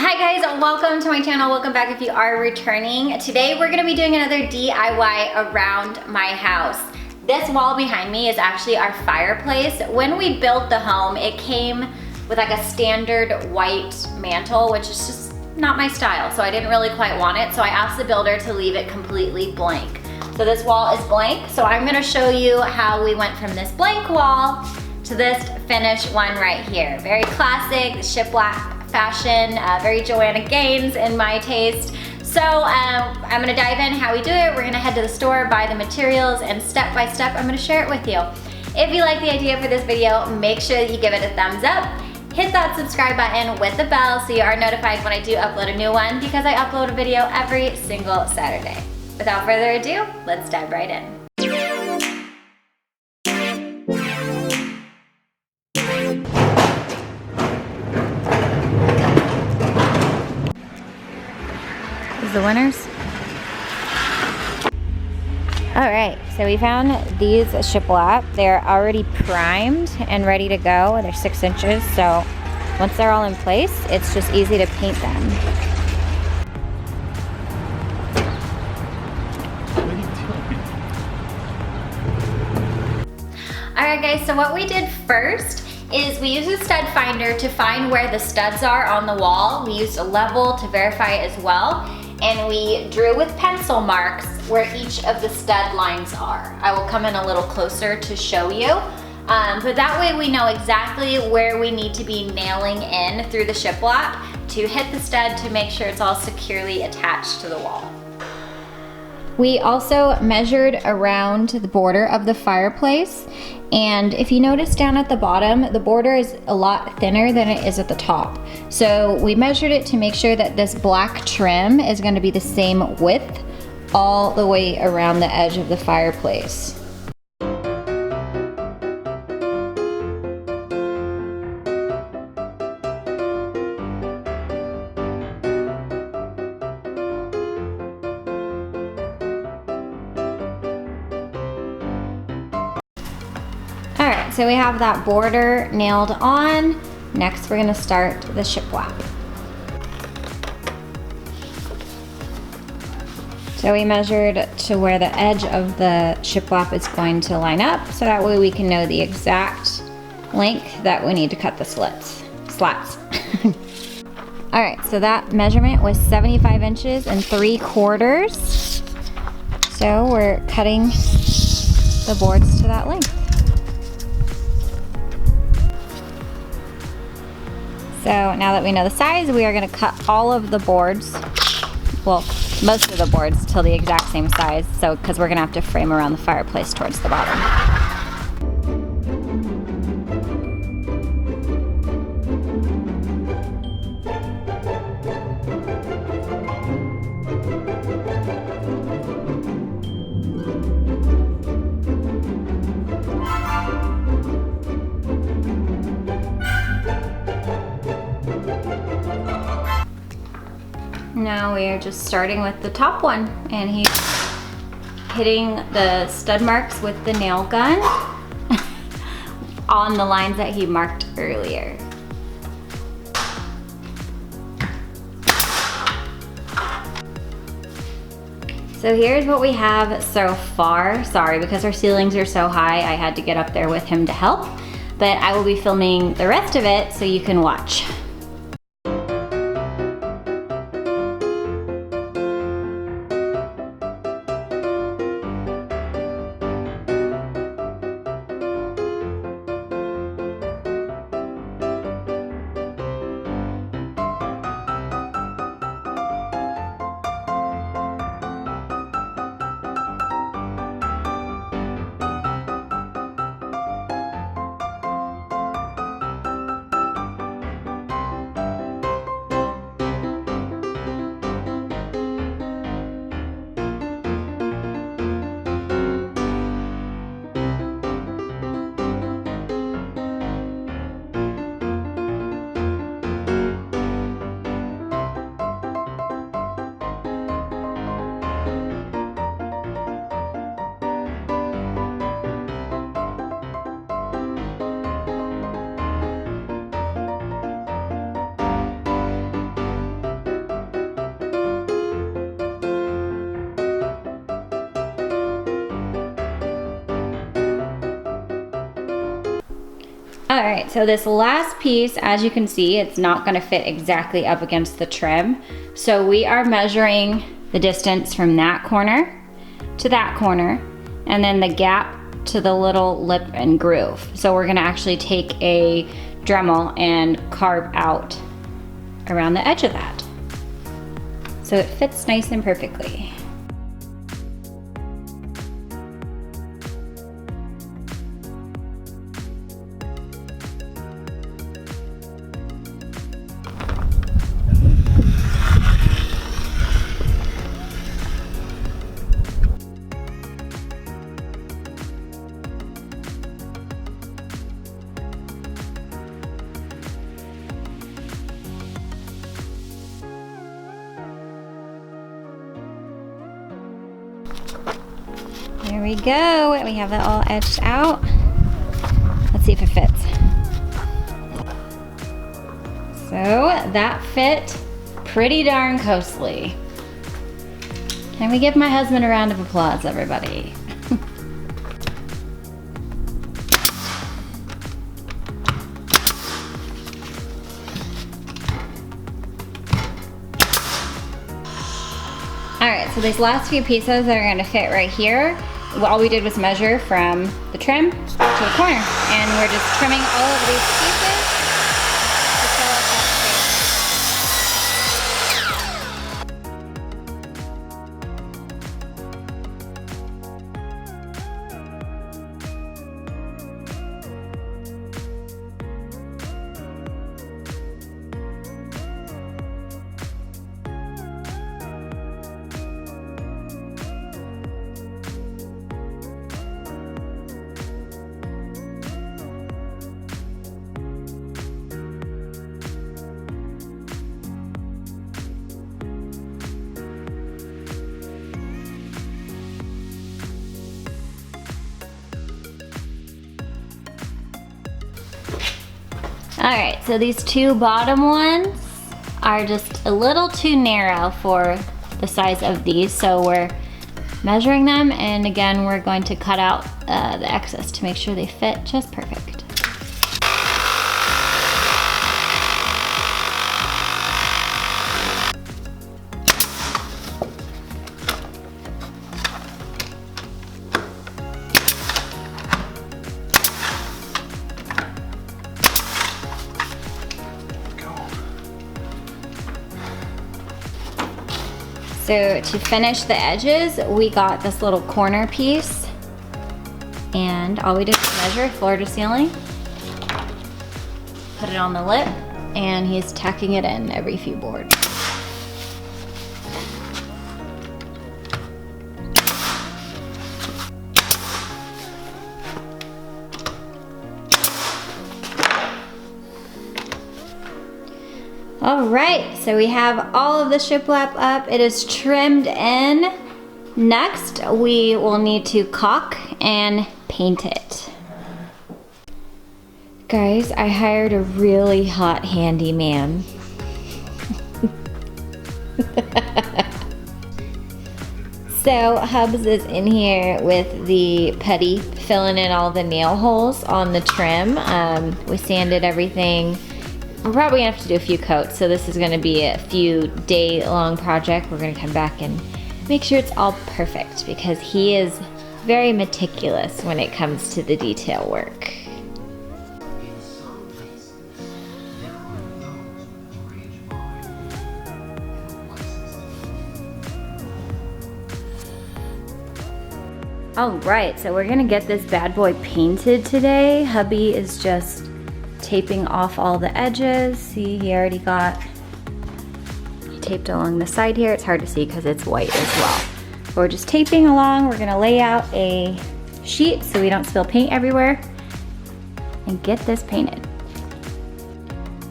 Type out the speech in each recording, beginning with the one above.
Hi guys, welcome to my channel. Welcome back if you are returning. Today we're gonna be doing another DIY around my house. This wall behind me is actually our fireplace. When we built the home, it came with like a standard white mantle, which is just not my style, so I didn't really quite want it. So I asked the builder to leave it completely blank. So this wall is blank, so I'm gonna show you how we went from this blank wall to this finished one right here. Very classic, shiplap fashion, very Joanna Gaines in my taste. So I'm gonna dive in how we do it. We're gonna head to the store, buy the materials, and step by step, I'm gonna share it with you. If you like the idea for this video, make sure that you give it a thumbs up. Hit that subscribe button with the bell so you are notified when I do upload a new one, because I upload a video every single Saturday. Without further ado, let's dive right in. The winners. All right, so we found these shiplap. They're already primed and ready to go. They're 6 inches, so once they're all in place, it's just easy to paint them. All right guys, so what we did first is we used a stud finder to find where the studs are on the wall. We used a level to verify it as well. And we drew with pencil marks where each of the stud lines are. I will come in a little closer to show you. But that way we know exactly where we need to be nailing in through the shiplap to hit the stud to make sure it's all securely attached to the wall. We also measured around the border of the fireplace, and if you notice down at the bottom, the border is a lot thinner than it is at the top. So we measured it to make sure that this black trim is going to be the same width all the way around the edge of the fireplace. Alright, so we have that border nailed on. Next we're going to start the shiplap. So we measured to where the edge of the shiplap is going to line up, so that way we can know the exact length that we need to cut the slats. Alright, so that measurement was 75 inches and 3/4. So we're cutting the boards to that length. So now that we know the size, we are going to cut all of the boards, well, most of the boards till the exact same size, so because we're going to have to frame around the fireplace towards the bottom. Now we are just starting with the top one, and he's hitting the stud marks with the nail gun on the lines that he marked earlier. So here's what we have so far. Sorry, because our ceilings are so high, I had to get up there with him to help, but I will be filming the rest of it so you can watch. All right, so this last piece, as you can see, it's not gonna fit exactly up against the trim. So we are measuring the distance from that corner to that corner, and then the gap to the little lip and groove. So we're gonna actually take a Dremel and carve out around the edge of that, so it fits nice and perfectly. There we go. We have it all etched out. Let's see if it fits. So that fit pretty darn closely. Can we give my husband a round of applause, everybody? All right, so these last few pieces are gonna fit right here. All we did was measure from the trim to the corner, and we're just trimming all of these pieces to fill up that All right, so these two bottom ones are just a little too narrow for the size of these, so we're measuring them, and again, we're going to cut out the excess to make sure they fit just perfect. So to finish the edges, we got this little corner piece, and all we did was measure floor to ceiling, put it on the lip, and he's tacking it in every few boards. All right, so we have all of the shiplap up. It is trimmed in. Next, we will need to caulk and paint it. Guys, I hired a really hot handyman. So Hubs is in here with the putty, filling in all the nail holes on the trim. We sanded everything. We're probably gonna have to do a few coats, so this is gonna be a few day long project. We're gonna come back and make sure it's all perfect, because he is very meticulous when it comes to the detail work. All right, so we're gonna get this bad boy painted today. Hubby is just taping off all the edges. See, he already taped along the side here. It's hard to see because it's white as well. But we're just taping along. We're gonna lay out a sheet so we don't spill paint everywhere and get this painted.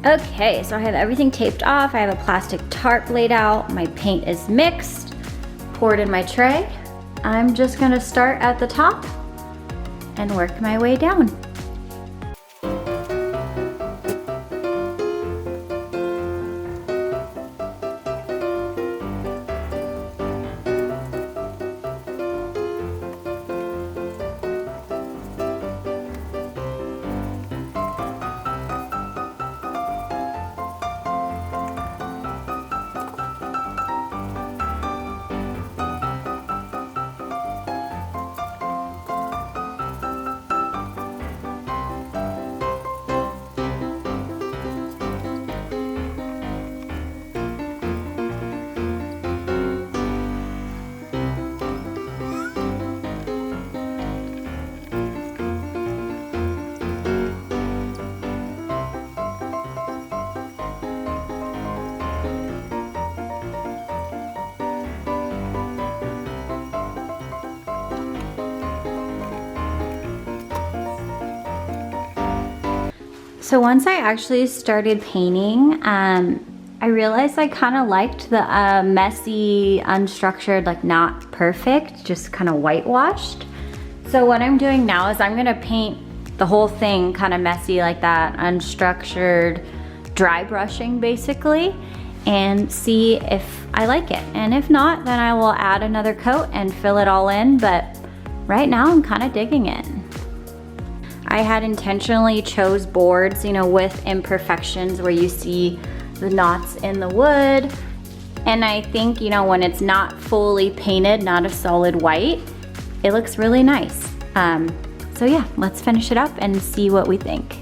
Okay, so I have everything taped off. I have a plastic tarp laid out. My paint is mixed, poured in my tray. I'm just gonna start at the top and work my way down. So once I actually started painting, I realized I kind of liked the messy, unstructured, like not perfect, just kind of whitewashed. So what I'm doing now is I'm gonna paint the whole thing kind of messy like that, unstructured, dry brushing basically, and see if I like it. And if not, then I will add another coat and fill it all in, but right now I'm kind of digging it. I had intentionally chose boards, you know, with imperfections where you see the knots in the wood. And I think, you know, when it's not fully painted, not a solid white, it looks really nice. So yeah, let's finish it up and see what we think.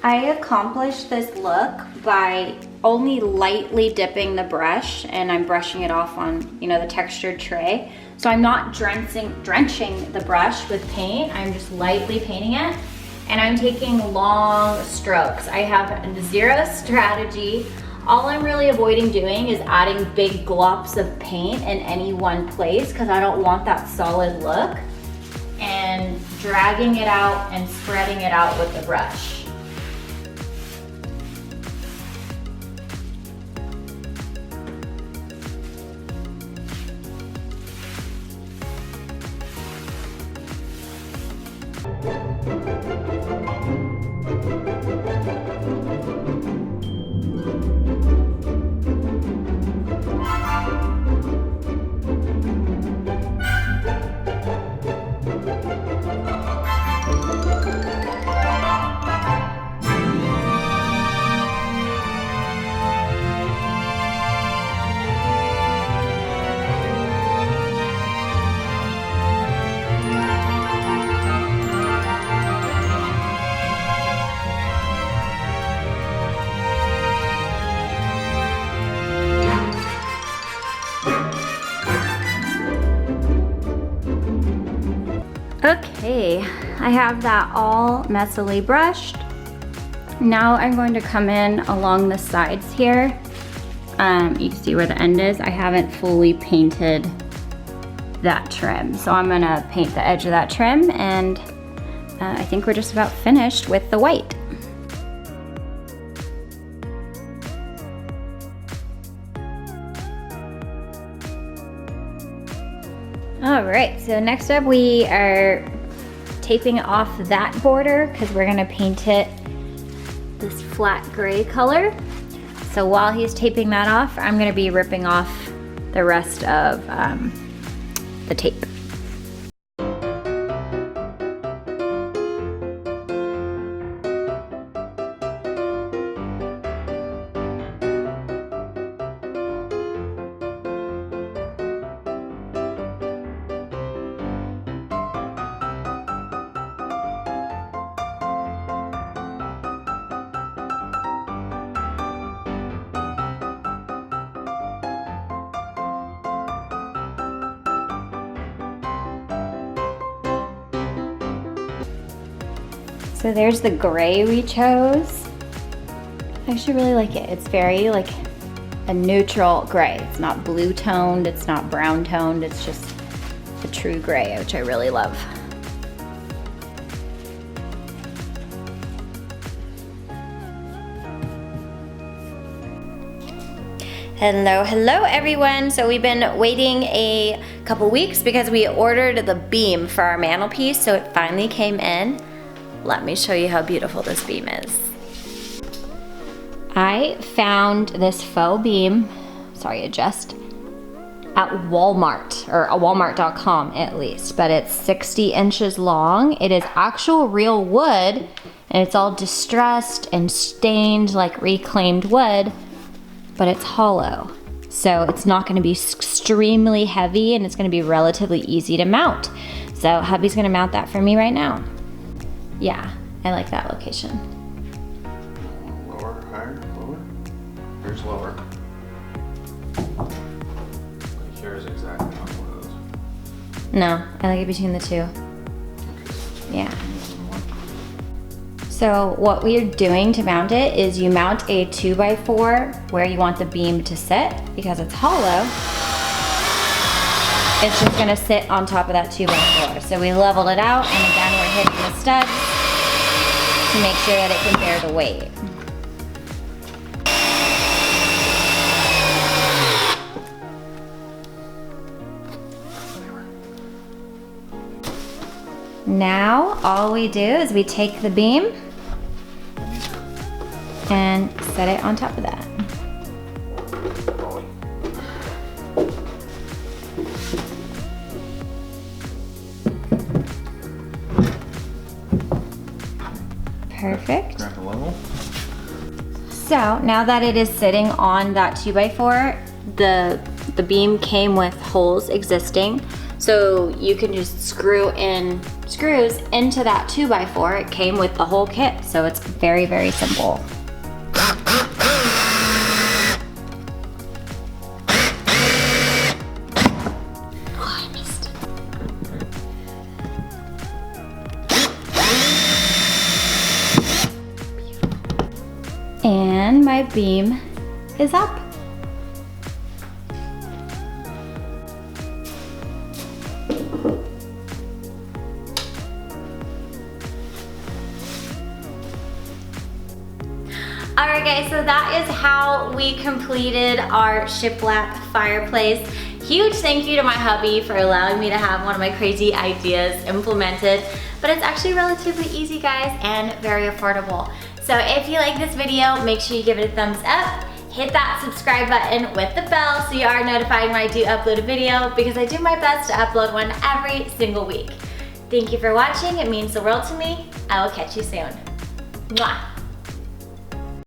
I accomplished this look by only lightly dipping the brush, and I'm brushing it off on, you know, the textured tray. So I'm not drenching the brush with paint, I'm just lightly painting it. And I'm taking long strokes. I have zero strategy. All I'm really avoiding doing is adding big glops of paint in any one place because I don't want that solid look, and dragging it out and spreading it out with the brush. Okay, I have that all messily brushed. Now I'm going to come in along the sides here. You can see where the end is. I haven't fully painted that trim, so I'm gonna paint the edge of that trim, and I think we're just about finished with the white. All right, so next up we are taping off that border because we're gonna paint it this flat gray color. So while he's taping that off, I'm gonna be ripping off the rest of the tape. So there's the gray we chose. I actually really like it. It's very like a neutral gray. It's not blue toned, it's not brown toned, it's just a true gray, which I really love. Hello everyone. So we've been waiting a couple weeks because we ordered the beam for our mantelpiece, so it finally came in. Let me show you how beautiful this beam is. I found this faux beam, at Walmart, or walmart.com at least, but it's 60 inches long. It is actual real wood, and it's all distressed and stained like reclaimed wood, but it's hollow. So it's not gonna be extremely heavy, and it's gonna be relatively easy to mount. So hubby's gonna mount that for me right now. Yeah, I like that location. Lower, higher, lower? Here's lower. Here's exactly not one of those. No, I like it between the two. Okay. Yeah. So what we are doing to mount it is you mount a 2x4 where you want the beam to sit. Because it's hollow, it's just gonna sit on top of that 2x4. So we leveled it out, and again, we're hitting the studs to make sure that it can bear the weight. Now, all we do is we take the beam and set it on top of that. Perfect. Grab the level. So now that it is sitting on that 2x4, the beam came with holes existing. So you can just screw in screws into that 2x4. It came with the whole kit, so it's very, very simple. Oh, I missed. And my beam is up. Alright guys, so that is how we completed our shiplap fireplace. Huge thank you to my hubby for allowing me to have one of my crazy ideas implemented. But it's actually relatively easy, guys, and very affordable. So if you like this video, make sure you give it a thumbs up. Hit that subscribe button with the bell so you are notified when I do upload a video, because I do my best to upload one every single week. Thank you for watching. It means the world to me. I will catch you soon. Mwah.